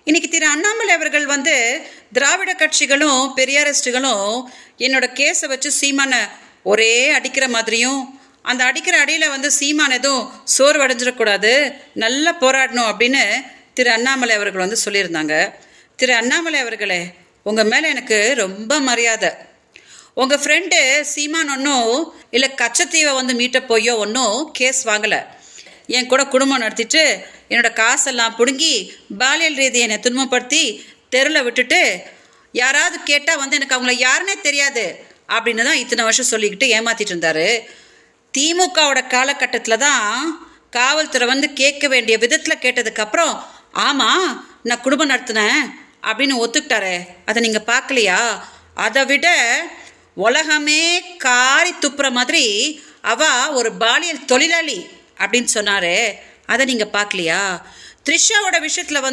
இன்னைக்கு திரு அண்ணாமலை அவர்கள் திராவிட கட்சிகளும் பெரியாரிஸ்டுகளும் என்னோட கேஸை வச்சு சீமான ஒரே அடிக்கிற மாதிரியும், அந்த அடிக்கிற அடியில் சீமான் எதுவும் சோர்வடைஞ்சிடக்கூடாது, நல்லா போராடணும் அப்படின்னு திரு அண்ணாமலை அவர்கள் சொல்லியிருந்தாங்க. திரு அண்ணாமலை அவர்களே, உங்கள் மேலே எனக்கு ரொம்ப மரியாதை. உங்கள் ஃப்ரெண்டு சீமான் ஒன்றும் இல்லை கச்சத்தீவை மீட்ட போயோ ஒன்றும் கேஸ் வாங்கலை. என் கூட குடும்பம் நடத்திட்டு என்னோட காசெல்லாம் பிடுங்கி பாலியல் ரீதியை என்னை துன்பப்படுத்தி தெருவில் விட்டுட்டு யாராவது கேட்டால் எனக்கு அவங்கள யாருன்னே தெரியாது அப்படின்னு தான் இத்தனை வருஷம் சொல்லிக்கிட்டு ஏமாத்திட்டு இருந்தாரு. திமுகவோட காலகட்டத்தில் தான் காவல்துறை கேட்க வேண்டிய விதத்தில் கேட்டதுக்கப்புறம் ஆமாம் நான் குடும்பம் நடத்தினேன் அப்படின்னு ஒத்துக்கிட்டாரு. அதை நீங்கள் பார்க்கலையா? அதை விட உலகமே காரி துப்புற மாதிரி ஒரு பாலியல் தொழிலாளி அப்படின்னு சொன்னாரு. அதை நீங்கள் பார்க்கலையா? த்ரிஷாவோட விஷயத்தில்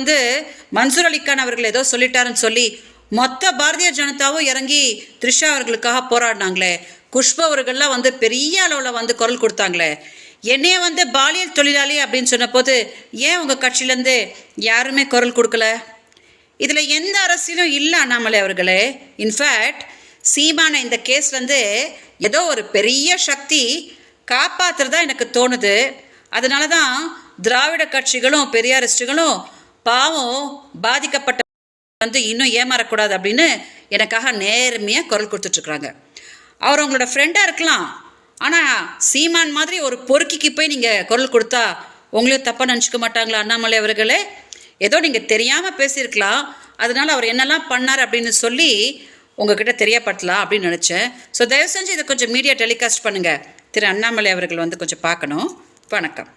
மன்சூர் அலிகான் அவர்கள் ஏதோ சொல்லிட்டாருன்னு சொல்லி மொத்த பாரதிய ஜனதாவும் இறங்கி த்ரிஷா அவர்களுக்காக போராடினாங்களே. குஷ்பு அவர்கள்லாம் பெரிய அளவில் குரல் கொடுத்தாங்களே. என்னைய பாலியல் தொழிலாளி அப்படின்னு சொன்ன போது ஏன் உங்கள் கட்சியிலேருந்து யாருமே குரல் கொடுக்கல? இதில் எந்த அரசியலும் இல்லை அண்ணாமலை அவர்களே. இன்ஃபேக்ட் சீமான இந்த கேஸ்லேருந்து ஏதோ ஒரு பெரிய சக்தி காப்பாற்றுறதா எனக்கு தோணுது. அதனால தான் திராவிட கட்சிகளும் பெரியாரிஸ்டுகளும் பாவம் பாதிக்கப்பட்ட இன்னும் ஏமாறக்கூடாது அப்படின்னு எனக்காக நேர்மையாக குரல் கொடுத்துட்ருக்குறாங்க. அவர் உங்களோட ஃப்ரெண்டாக இருக்கலாம், ஆனால் சீமான் மாதிரி ஒரு பொறுக்கிக்கு போய் நீங்கள் குரல் கொடுத்தா உங்களையும் தப்பாக நினச்சிக்க மாட்டாங்களா அண்ணாமலை அவர்களே? ஏதோ நீங்கள் தெரியாமல் பேசியிருக்கலாம், அதனால் அவர் என்னெல்லாம் பண்ணார் அப்படின்னு சொல்லி உங்ககிட்ட தெரியப்படுத்தலாம் அப்படின்னு நினச்சேன். ஸோ தயவு செஞ்சு இதை கொஞ்சம் மீடியா டெலிகாஸ்ட் பண்ணுங்கள். திரு அண்ணாமலை அவர்கள் கொஞ்சம் பார்க்கணும். வணக்கம்.